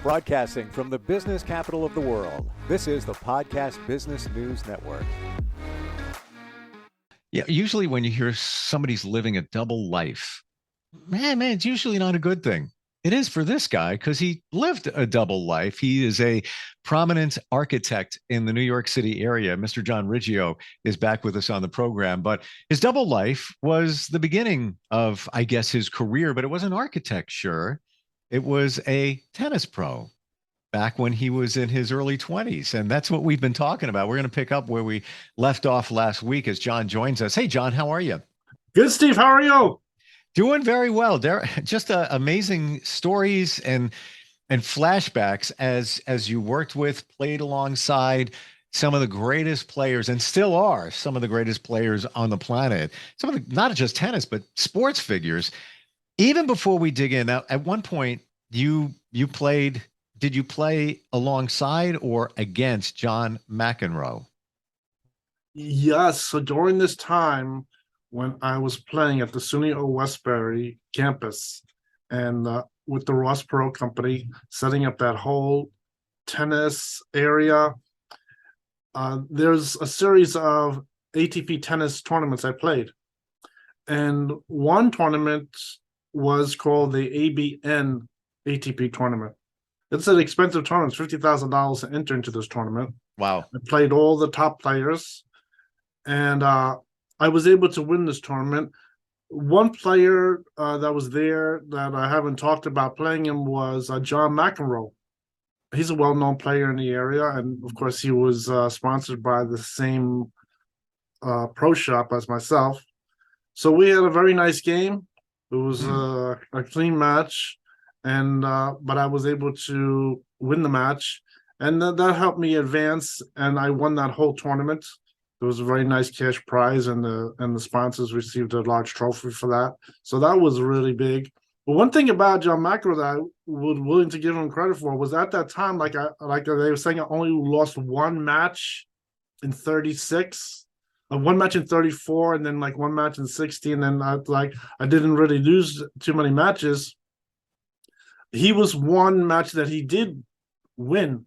Broadcasting from the business capital of the world, this is the Podcast Business News Network. Yeah, usually when you hear somebody's living a double life, man, it's usually not a good thing. It is for this guy because he lived a double life. He is a prominent architect in the New York City area. Mr. John Riggio is back with us on the program, but his double life was the beginning of, I guess, his career, but it wasn't architecture. It was a tennis pro back when he was in his early 20s. And that's what we've been talking about. We're going to pick up where we left off last week as John joins us. Hey, John, how are you? Good, Steve. How are you? Doing very well. There, just amazing stories and flashbacks as you worked with, played alongside some of the greatest players, and still are some of the greatest players on the planet. Some of the, not just tennis, but sports figures. Even before we dig in, now at one point you played. Did you play alongside or against John McEnroe? Yes. So during this time, when I was playing at the SUNY Westbury campus and with the Ross Perot Company, setting up that whole tennis area, there's a series of ATP tennis tournaments I played. And one tournament was called the ABN ATP tournament. It's an expensive tournament. It's $50,000 to enter into this tournament. Wow. I played all the top players, and I was able to win this tournament. One player that was there that I haven't talked about playing him was John McEnroe. He's a well-known player in the area, and of course, he was sponsored by the same pro shop as myself. So we had a very nice game. It was a clean match. And but I was able to win the match, and that helped me advance, and I won that whole tournament. There was a very nice cash prize, and the sponsors received a large trophy for that. So that was really big. But one thing about John McEnroe that I was willing to give him credit for was at that time, like they were saying, I only lost one match in 36. One match in 34, and then like one match in 60, and then I didn't really lose too many matches. He was one match that he did win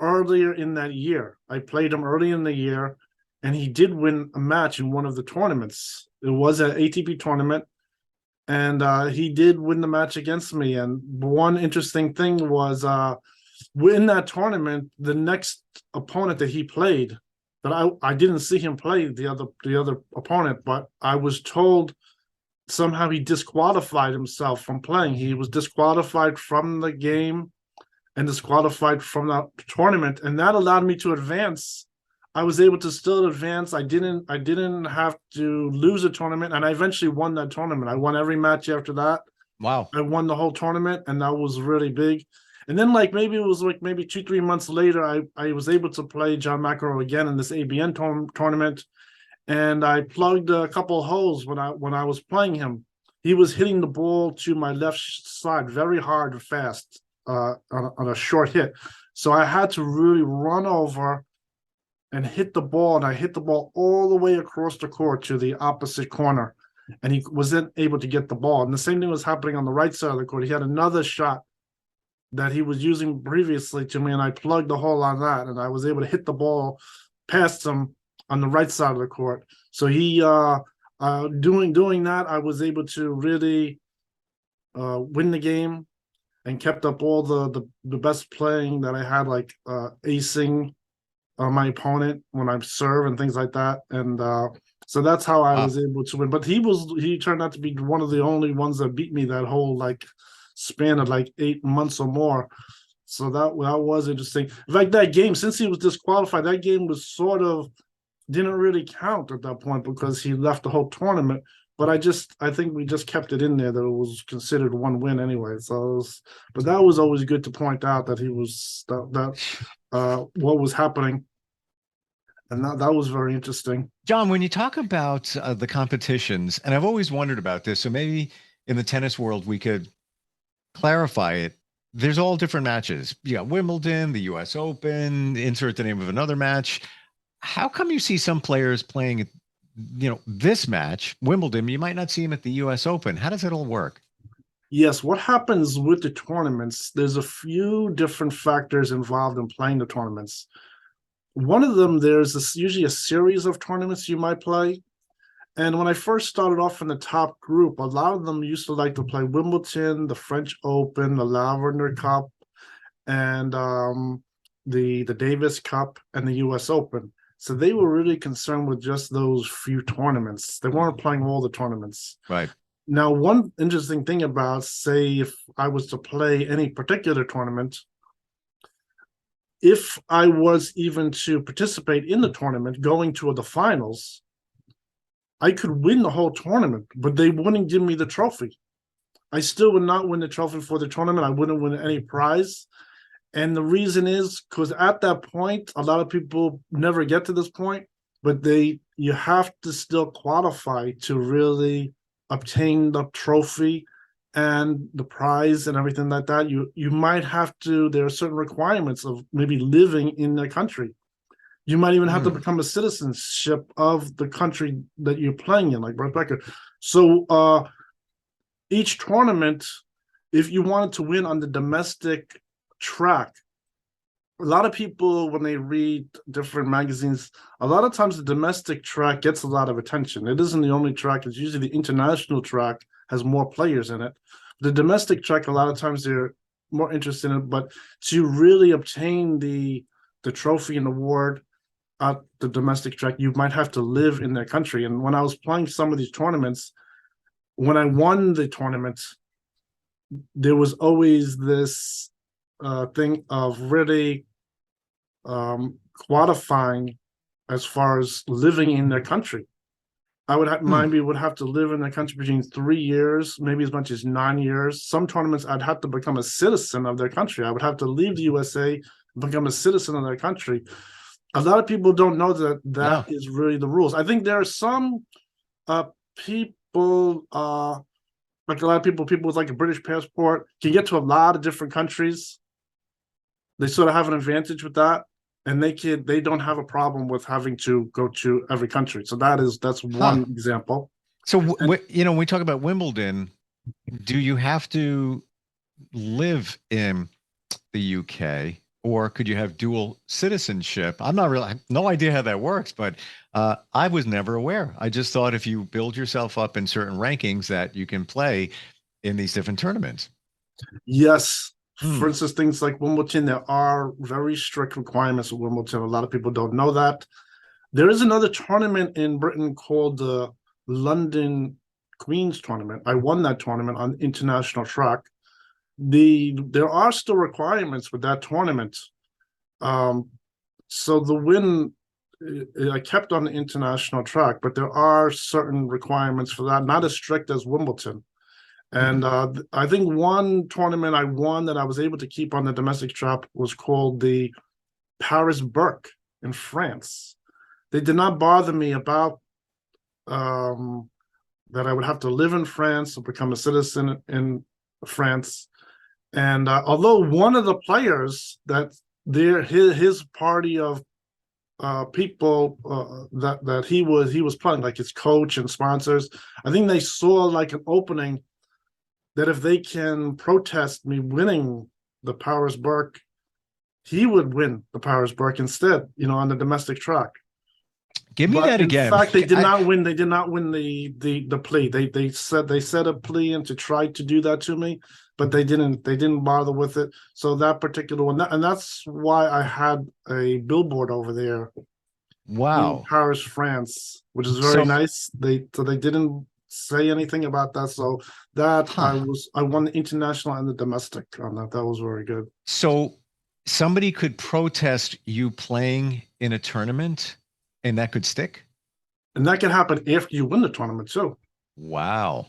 earlier in that year. I played him early in the year, and he did win a match in one of the tournaments. It was an ATP tournament, and he did win the match against me. And one interesting thing was in that tournament, the next opponent that he played, that I didn't see him play the other opponent, but I was told somehow he disqualified himself from playing. He was disqualified from the game and disqualified from the tournament, and that allowed me to advance. I was able to still advance. I didn't have to lose a tournament, and I eventually won that tournament. I won every match after that. Wow. I won the whole tournament, and that was really big. And then maybe 2-3 months later, I was able to play John McEnroe again in this ABN tournament. And I plugged a couple of holes when I was playing him. He was hitting the ball to my left side very hard and fast on a short hit. So I had to really run over and hit the ball, and I hit the ball all the way across the court to the opposite corner, and he wasn't able to get the ball. And the same thing was happening on the right side of the court. He had another shot that he was using previously to me, and I plugged the hole on that, and I was able to hit the ball past him on the right side of the court. So he doing that, I was able to really win the game and kept up all the best playing that I had, like acing my opponent when I serve and things like that. And so that's how I was able to win. But he turned out to be one of the only ones that beat me that whole span of 8 months or more. So that was interesting. In fact, that game, since he was disqualified, that game was sort of didn't really count at that point because he left the whole tournament. But I think we just kept it in there that it was considered one win anyway. But that was always good to point out that he was what was happening, and that was very interesting. John, when you talk about the competitions, and I've always wondered about this, so maybe in the tennis world we could clarify it. There's all different matches. You got Wimbledon, the U.S. Open. Insert the name of another match. How come you see some players playing, this match, Wimbledon, you might not see him at the U.S. Open? How does it all work? Yes, what happens with the tournaments, there's a few different factors involved in playing the tournaments. One of them, usually a series of tournaments you might play. And when I first started off in the top group, a lot of them used to like to play Wimbledon, the French Open, the Lavender Cup, and the Davis Cup and the US Open. So they were really concerned with just those few tournaments. They weren't playing all the tournaments. Right. Now, one interesting thing about, say, if I was to play any particular tournament, if I was even to participate in the tournament, going to the finals, I could win the whole tournament, but they wouldn't give me the trophy. I still would not win the trophy for the tournament. I wouldn't win any prize. And the reason is because at that point, a lot of people never get to this point, but you have to still qualify to really obtain the trophy and the prize and everything like that. You might have to, there are certain requirements of maybe living in the country. You might even have to become a citizenship of the country that you're playing in, like Rebecca. So each tournament, if you wanted to win on the domestic track, a lot of people, when they read different magazines, a lot of times the domestic track gets a lot of attention. It isn't the only track. It's usually the international track has more players in it. The domestic track, a lot of times they're more interested in it, but to really obtain the trophy and award at the domestic track, you might have to live in their country. And when I was playing some of these tournaments, when I won the tournament, there was always this thing of really qualifying as far as living in their country. I would have to live in the country between 3 years, maybe as much as 9 years. Some tournaments I'd have to become a citizen of their country. I would have to leave the USA, become a citizen of their country. A lot of people don't know that is really the rules. I think there are some people, like a lot of people with like a British passport can get to a lot of different countries. They sort of have an advantage with that, and they don't have a problem with having to go to every country. So that's one example. So when we talk about Wimbledon, do you have to live in the UK, or could you have dual citizenship? I have no idea how that works, but I was never aware. I just thought if you build yourself up in certain rankings that you can play in these different tournaments. Yes. For instance, things like Wimbledon, there are very strict requirements of Wimbledon. A lot of people don't know that. There is another tournament in Britain called the London Queen's Tournament. I won that tournament on international track. There are still requirements with that tournament. So the win, I kept on the international track, but there are certain requirements for that, not as strict as Wimbledon. And I think one tournament I won that I was able to keep on the domestic track was called the Paris Burke in France. They did not bother me about that I would have to live in France or become a citizen in France. And although one of the players that his party of people that he was playing, like his coach and sponsors, I think they saw like an opening that if they can protest me winning the Paris Burke, he would win the Paris Burke instead, on the domestic track. Give me that again. In fact, they did not win. They did not win the plea. They set a plea in to try to do that to me, but they didn't bother with it. So that particular one, and that's why I had a billboard over there. Wow. In Paris, France, which is very nice. They didn't say anything about that. So that I won the international and the domestic on that. That was very good. So somebody could protest you playing in a tournament, and that could stick? And that can happen after you win the tournament too. Wow.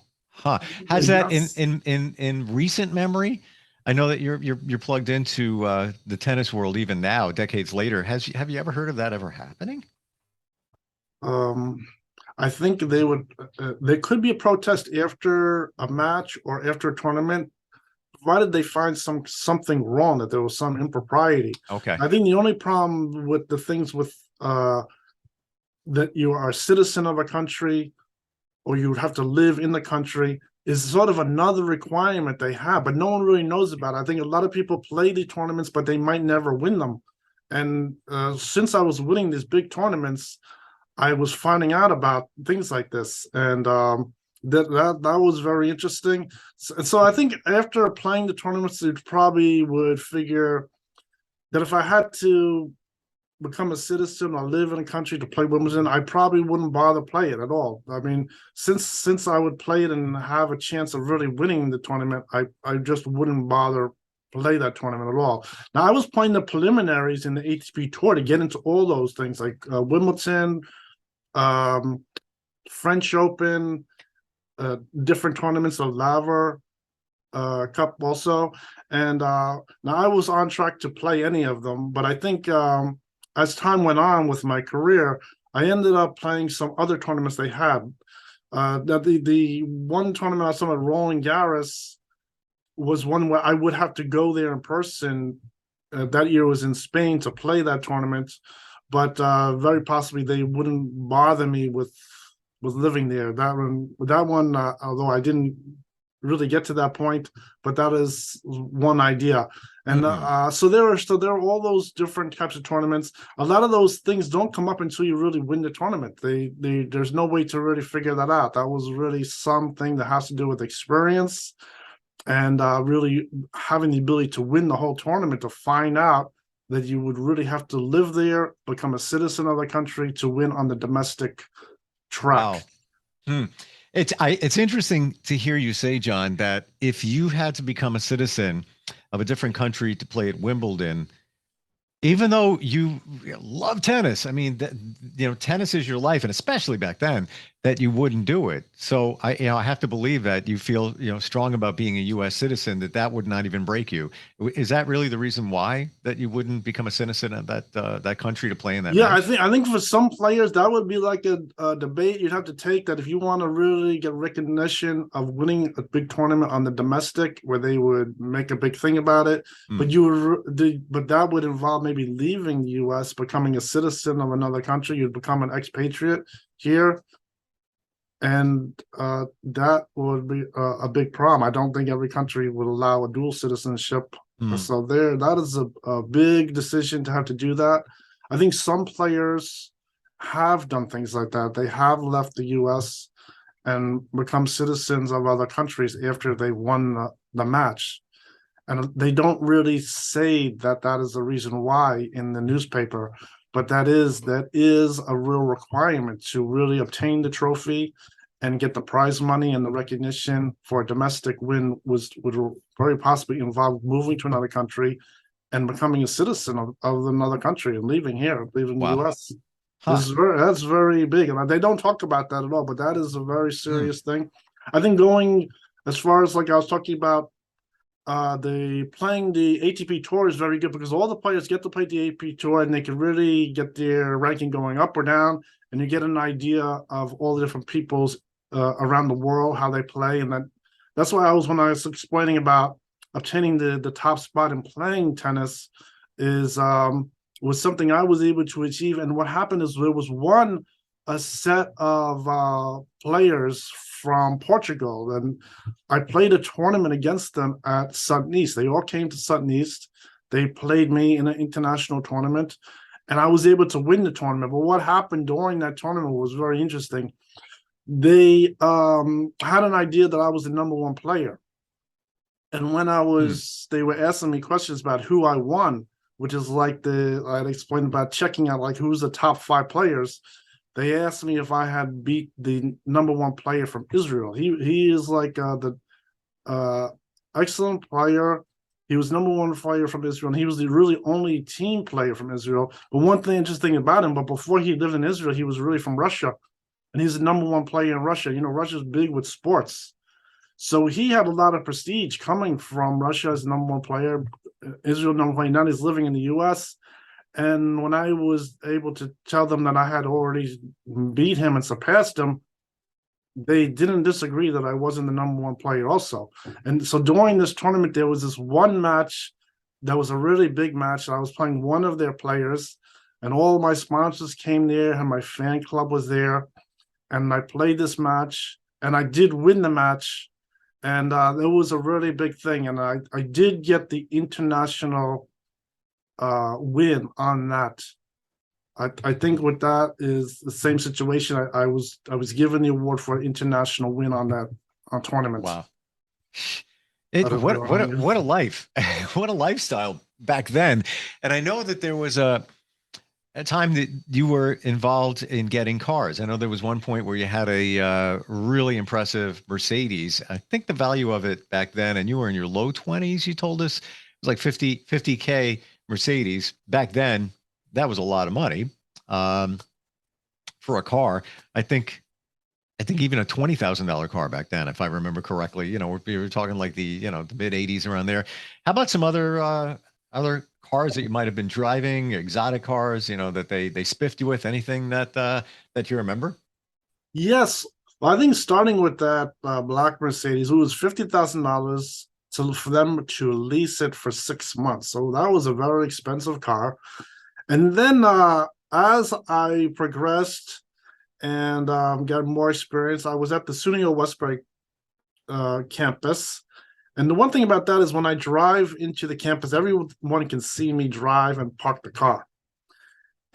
Has that in recent memory? I know that you're plugged into the tennis world even now, decades later. Have you ever heard of that ever happening? I think there could be a protest after a match or after a tournament, provided they find something wrong, that there was some impropriety. Okay. I think the only problem with the things with that you are a citizen of a country or you would have to live in the country, is sort of another requirement they have, but no one really knows about it. I think a lot of people play the tournaments, but they might never win them. And since I was winning these big tournaments, I was finding out about things like this, and that was very interesting. So I think after playing the tournaments, you probably would figure that if I had to become a citizen or live in a country to play Wimbledon, I probably wouldn't bother play it at all. I mean, since I would play it and have a chance of really winning the tournament, I just wouldn't bother play that tournament at all. Now I was playing the preliminaries in the ATP Tour to get into all those things like Wimbledon, French Open, different tournaments of Laver Cup also, and now I was on track to play any of them, but I think as time went on with my career, I ended up playing some other tournaments they had. That the one tournament I saw at Roland Garros was one where I would have to go there in person. That year was in Spain to play that tournament, but very possibly they wouldn't bother me with living there. That one, although I didn't really get to that point, but that is one idea. And so there are all those different types of tournaments. A lot of those things don't come up until you really win the tournament. There's no way to really figure that out. That was really something that has to do with experience and really having the ability to win the whole tournament, to find out that you would really have to live there, become a citizen of the country to win on the domestic track. Wow. It's interesting to hear you say, John, that if you had to become a citizen of a different country to play at Wimbledon, even though you love tennis, I mean, tennis is your life, and especially back then, that you wouldn't do it. So I have to believe that you feel, strong about being a U.S. citizen, that would not even break you. Is that really the reason why that you wouldn't become a citizen of that country to play in that match? I think for some players that would be like a debate you'd have to take, that if you want to really get recognition of winning a big tournament on the domestic, where they would make a big thing about it, but that would involve maybe leaving the U.S., becoming a citizen of another country. You'd become an expatriate here. And that would be a big problem. I don't think every country would allow a dual citizenship. So that is a big decision to have to do that. I think some players have done things like that. They have left the U.S. and become citizens of other countries after they won the match. And they don't really say that is the reason why in the newspaper, but that is a real requirement to really obtain the trophy and get the prize money and the recognition for a domestic win would very possibly involve moving to another country and becoming a citizen of another country and leaving the U.S. That's very big, and they don't talk about that at all, but that is a very serious thing. I think going as far as, like I was talking about, playing the ATP Tour is very good because all the players get to play the ATP Tour and they can really get their ranking going up or down, and you get an idea of all the different people's around the world, how they play. And that's why when I was explaining about obtaining the top spot in playing tennis was something I was able to achieve. And what happened is there was a set of players from Portugal, and I played a tournament against them at Sutton East. They all came to Sutton East. They played me in an international tournament, and I was able to win the tournament. But what happened during that tournament was very interesting. They had an idea that I was the number one player, and when they were asking me questions about who I won, which is like I'd explained about checking out like who's the top 5 players. They asked me if I had beat the number one player from Israel. He is like the excellent player. He was number one player from Israel, and he was the really only team player from Israel. But one thing interesting about him, but before he lived in Israel, he was really from Russia, and he's the number one player in Russia. Russia's big with sports. So he had a lot of prestige coming from Russia as number one player, Israel number one player. Now he's living in the U.S., and when I was able to tell them that I had already beat him and surpassed him, they didn't disagree that I wasn't the number one player also. And so during this tournament, there was this one match that was a really big match. I was playing one of their players, and all my sponsors came there, and my fan club was there. And I played this match, and I did win the match. and it was a really big thing. And I did get the international win on that. I think with that is the same situation. I was given the award for an international win on that tournament. Wow. What a life. What a lifestyle back then. And I know that there was a time that you were involved in getting cars. I know there was one point where you had a really impressive Mercedes. I think the value of it back then, and you were in your low 20s, you told us, it was like 50K Mercedes. Back then, that was a lot of money for a car. I think even a $20,000 car back then, if I remember correctly, we were talking like the mid 80s around there. How about some other cars that you might have been driving, exotic cars, that they spiffed you with? Anything that you remember? Yes. Well, I think starting with that black Mercedes, it was $50,000 for them to lease it for 6 months. So that was a very expensive car. And then as I progressed and got more experience, I was at the SUNY Westbury campus. And the one thing about that is when I drive into the campus, everyone can see me drive and park the car.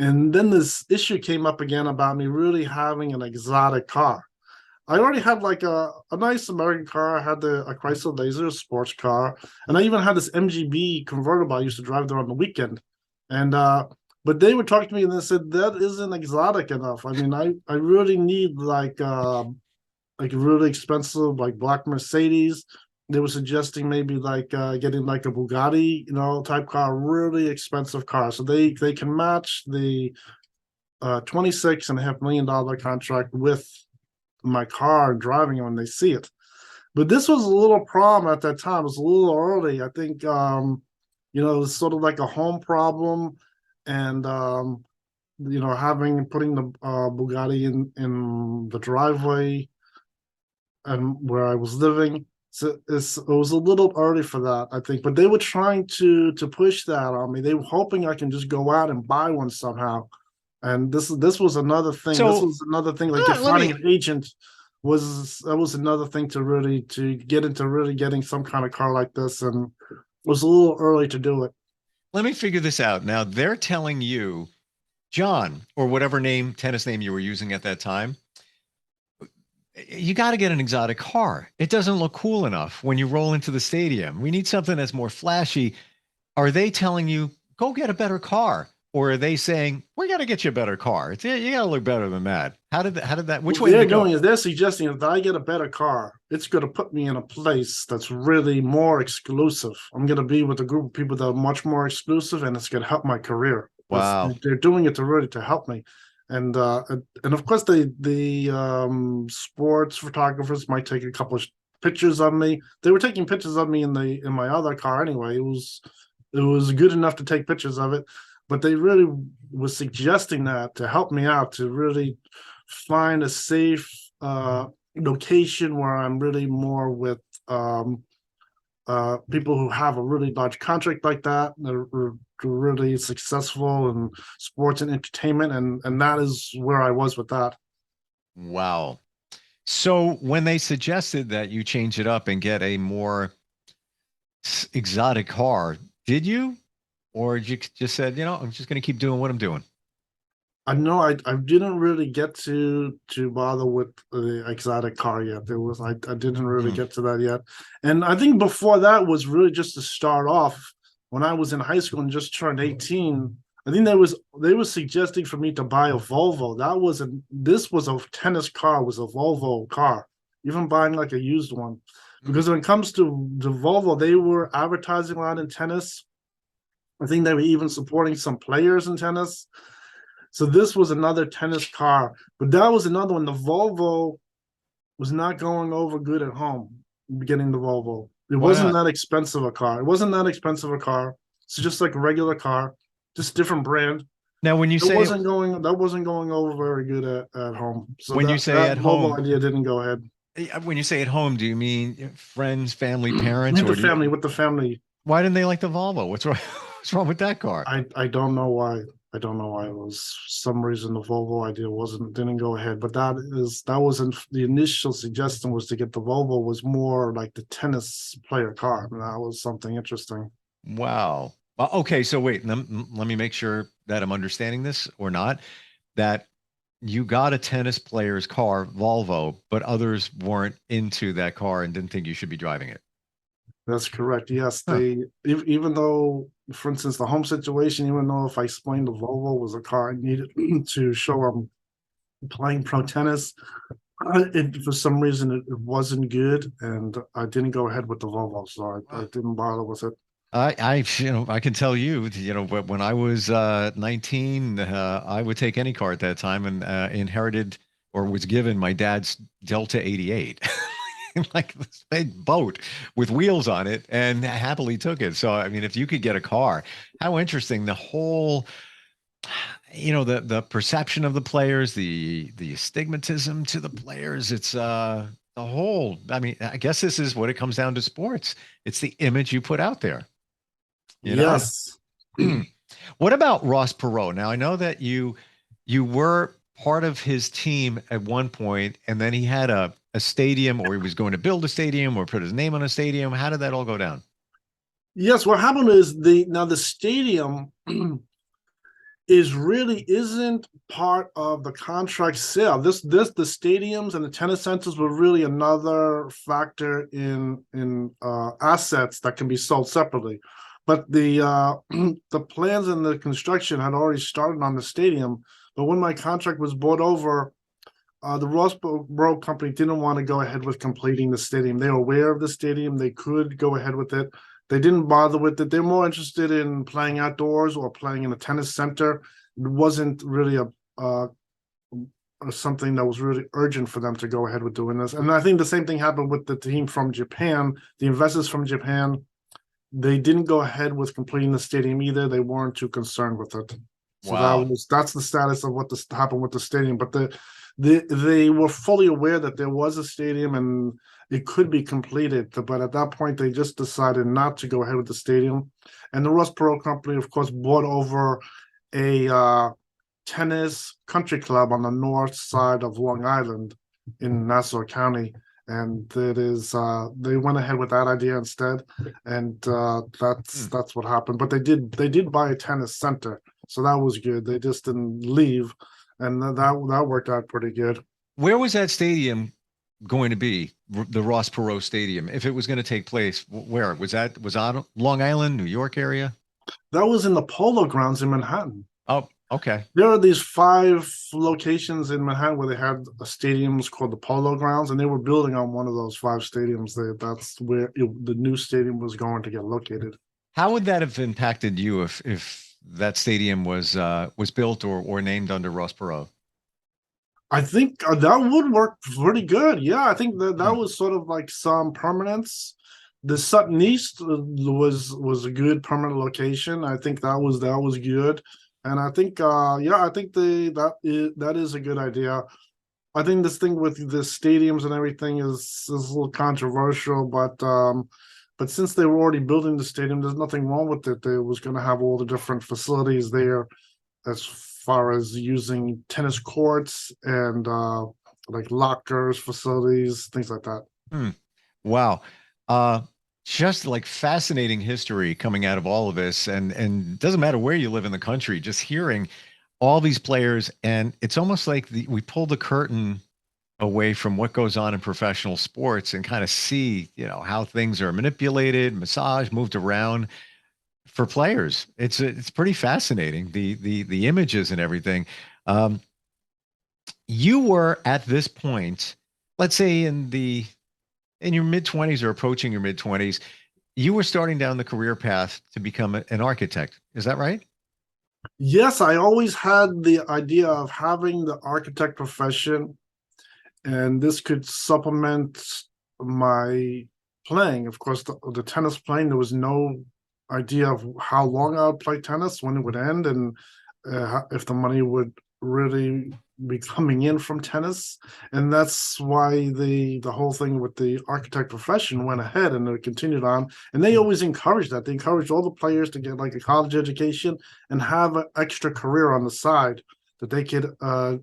And then this issue came up again about me really having an exotic car. I already had like a nice American car. I had a Chrysler Laser sports car. And I even had this MGB convertible I used to drive there on the weekend. And but they would talk to me and they said, that isn't exotic enough. I mean, I really need like really expensive like black Mercedes. They were suggesting maybe like getting like a Bugatti, type car, really expensive car. So they can match the $26.5 million contract with my car and driving it when they see it. But this was a little problem at that time. It was a little early. I think it was sort of like a home problem, and putting the Bugatti in the driveway and where I was living. So it was a little early for that, I think. But they were trying to push that on me. They were hoping I can just go out and buy one somehow. And this was another thing. So, this was another thing. Like finding an agent was another thing to get into really getting some kind of car like this, and it was a little early to do it. Let me figure this out. Now they're telling you, John, or whatever tennis name you were using at that time, you got to get an exotic car. It doesn't look cool enough when you roll into the stadium. We need something that's more flashy. Are they telling you, go get a better car? Or are they saying, we got to get you a better car? You got to look better than that. How did that, which way they're did it go? going is they're suggesting if I get a better car, it's going to put me in a place that's really more exclusive. I'm going to be with a group of people that are much more exclusive, and it's going to help my career. Wow. They're doing it to help me. And of course the sports photographers might take a couple of pictures of me. They were taking pictures of me in my other car anyway. It was good enough to take pictures of it, but they really was suggesting that to help me out, to really find a safe location where I'm really more with people who have a really large contract like that. They're really successful in sports and entertainment, and that is where I was with that. Wow. So when they suggested that you change it up and get a more exotic car, did you? Or you just said, I'm just going to keep doing what I'm doing? I know I didn't really get to bother with the exotic car yet. I didn't really get to that yet. And I think before that was really just to start off. When I was in high school and just turned 18, I think they were suggesting for me to buy a Volvo. This was a tennis car, was a Volvo car, even buying like a used one. Because when it comes to the Volvo, they were advertising a lot in tennis. I think they were even supporting some players in tennis. So this was another tennis car, but that was another one. The Volvo was not going over good at home, getting the Volvo. It wasn't that expensive a car. It's just like a regular car, just different brand. Now, when you say that wasn't going over very good at home. So when you say at home, idea didn't go ahead. When you say at home, do you mean friends, family, parents, with the family? Why didn't they like the Volvo? What's wrong? What's wrong with that car? I don't know why. I don't know why it was some reason the Volvo idea didn't go ahead, but that wasn't the initial suggestion was to get the Volvo was more like the tennis player car. And that was something interesting. Wow. Well, okay, so wait, let me make sure that I'm understanding this or not. That you got a tennis player's car, Volvo, but others weren't into that car and didn't think you should be driving it. That's correct. Yes, Huh. even though, for instance, the home situation, even though if I explained the Volvo was a car I needed to show I'm playing pro tennis, for some reason it wasn't good, and I didn't go ahead with the Volvo, so I didn't bother with it. I can tell you, when I was 19, I would take any car at that time and inherited or was given my dad's Delta 88, like this big boat with wheels on it, and happily took it. So, I mean, if you could get a car, how interesting the whole, the perception of the players, the stigmatism to the players. It's the whole. I mean, I guess this is what it comes down to sports. It's the image you put out there, you know? Yes. Hmm. What about Ross Perot? Now I know that you were part of his team at one point, and then he had a stadium, or he was going to build a stadium, or put his name on a stadium. How did that all go down? Yes, what happened is the stadium is really isn't part of the contract sale. The stadiums and the tennis centers were really another factor in assets that can be sold separately. But the the plans and the construction had already started on the stadium. But when my contract was bought over, the Ross company didn't want to go ahead with completing the stadium. They were aware of the stadium. They could go ahead with it. They didn't bother with it. They're more interested in playing outdoors or playing in a tennis center. It wasn't really something that was really urgent for them to go ahead with doing this. And I think the same thing happened with the team from Japan. The investors from Japan, they didn't go ahead with completing the stadium either. They weren't too concerned with it. So Wow. that's the status of what happened with the stadium. But they were fully aware that there was a stadium and it could be completed. But at that point, they just decided not to go ahead with the stadium. And the Ross Perot company, of course, bought over a tennis country club on the north side of Long Island in Nassau County. And it is they went ahead with that idea instead, and Hmm. that's what happened. But they did buy a tennis center, so that was good. They just didn't leave, and that worked out pretty good. Where was that stadium going to be? The Ross Perot Stadium, if it was going to take place, where was that? Was on Long Island, New York area? That was in the Polo Grounds in Manhattan. Oh, okay. There are these 5 locations in Manhattan where they had stadiums called the Polo Grounds, and they were building on one of those 5 stadiums. That's where the new stadium was going to get located. How would that have impacted you if that stadium was built or named under Ross Perot? I think that would work pretty good. Yeah, I think that Hmm. was sort of like some permanence. The Sutton East was a good permanent location. I think that was good, and I think yeah, I think that is a good idea. I think this thing with the stadiums and everything is a little controversial, but since they were already building the stadium, there's nothing wrong with it. They was going to have all the different facilities there as far as using tennis courts and like lockers, facilities, things like that. Hmm. Wow. Uh, just like fascinating history coming out of all of this, and doesn't matter where you live in the country, just hearing all these players, and it's almost like we pull the curtain away from what goes on in professional sports and kind of see, how things are manipulated, massaged, moved around for players. It's pretty fascinating, the images and everything. Um, you were at this point, let's say in your mid 20s or approaching your mid 20s, you were starting down the career path to become an architect. Is that right? Yes, I always had the idea of having the architect profession, and this could supplement my playing. Of course, the tennis playing, there was no idea of how long I would play tennis, when it would end, and if the money would really be coming in from tennis, and that's why the whole thing with the architect profession went ahead and it continued on. And they always encouraged that. They encouraged all the players to get like a college education and have an extra career on the side, that they could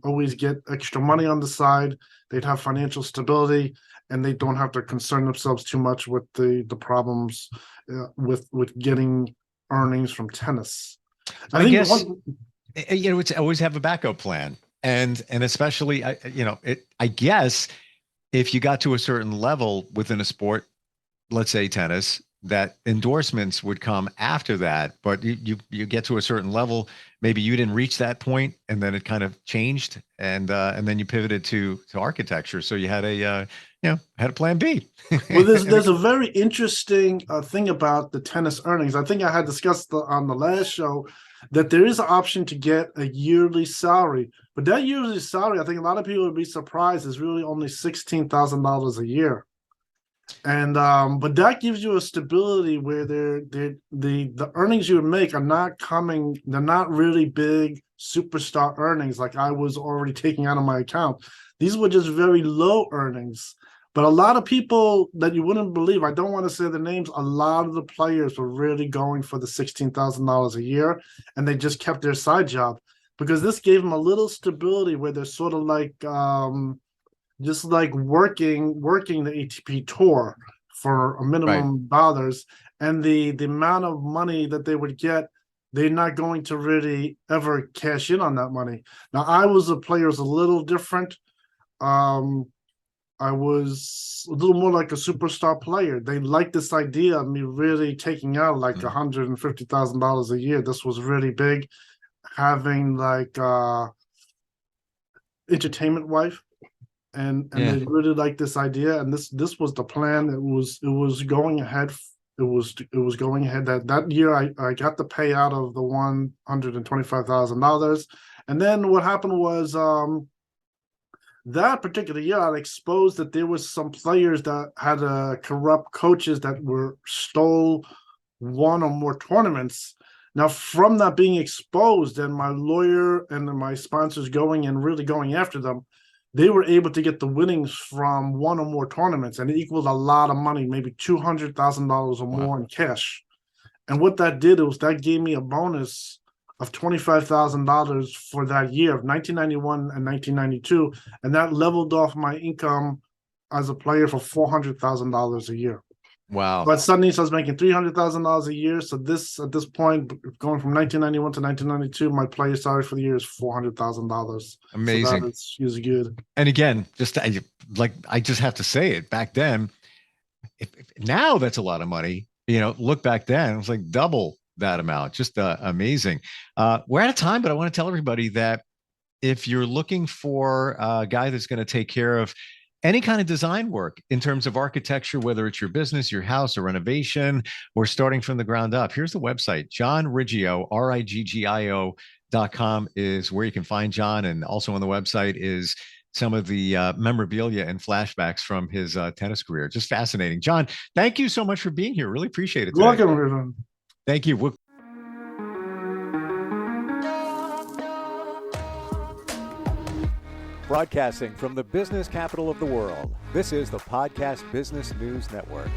always get extra money on the side. They'd have financial stability, and they don't have to concern themselves too much with the problems with getting earnings from tennis. I think guess it's always have a backup plan, and especially I guess if you got to a certain level within a sport, let's say tennis, that endorsements would come after that. But you get to a certain level, maybe you didn't reach that point, and then it kind of changed, and then you pivoted to architecture. So you had a had a plan B. Well, there's a very interesting thing about the tennis earnings. I think I had discussed on the last show that there is an option to get a yearly salary, but that yearly salary, I think a lot of people would be surprised, is really only $16,000 a year. And but that gives you a stability where the earnings you would make are not coming, they're not really big superstar earnings like I was already taking out of my account. These were just very low earnings. But a lot of people that you wouldn't believe, I don't want to say the names, a lot of the players were really going for the $16,000 a year, and they just kept their side job because this gave them a little stability where they're sort of like just like working the ATP tour for a minimum dollars, and the amount of money that they would get, they're not going to really ever cash in on that money. Now, I was a player, was a little different. I was a little more like a superstar player. They liked this idea of me really taking out like $150,000 a year. This was really big, having like entertainment wife. And they really liked this idea, and this was the plan. It was going ahead. It was going ahead. That year, I got the payout of the $125,000, and then what happened was that particular year, I exposed that there was some players that had corrupt coaches that stole one or more tournaments. Now, from that being exposed, and my lawyer and my sponsors going and really going after them, they were able to get the winnings from one or more tournaments, and it equaled a lot of money, maybe $200,000 or more in cash. And what that did was that gave me a bonus of $25,000 for that year of 1991 and 1992, and that leveled off my income as a player for $400,000 a year. Wow! But suddenly, I was making $300,000 a year. So this, at this point, going from 1991 to 1992, my player salary for the year is $400,000. Amazing. So that is good. And again, I just have to say it. Back then, if now that's a lot of money. Look back then, it was like double that amount. Just amazing. We're out of time, but I want to tell everybody that if you're looking for a guy that's going to take care of any kind of design work in terms of architecture, whether it's your business, your house, or renovation, or starting from the ground up, here's the website. John Riggio, RIGGIO.com is where you can find John. And also on the website is some of the memorabilia and flashbacks from his tennis career. Just fascinating. John, thank you so much for being here. Really appreciate it today. Welcome, everyone. Thank you. Broadcasting from the business capital of the world, this is the Podcast Business News Network.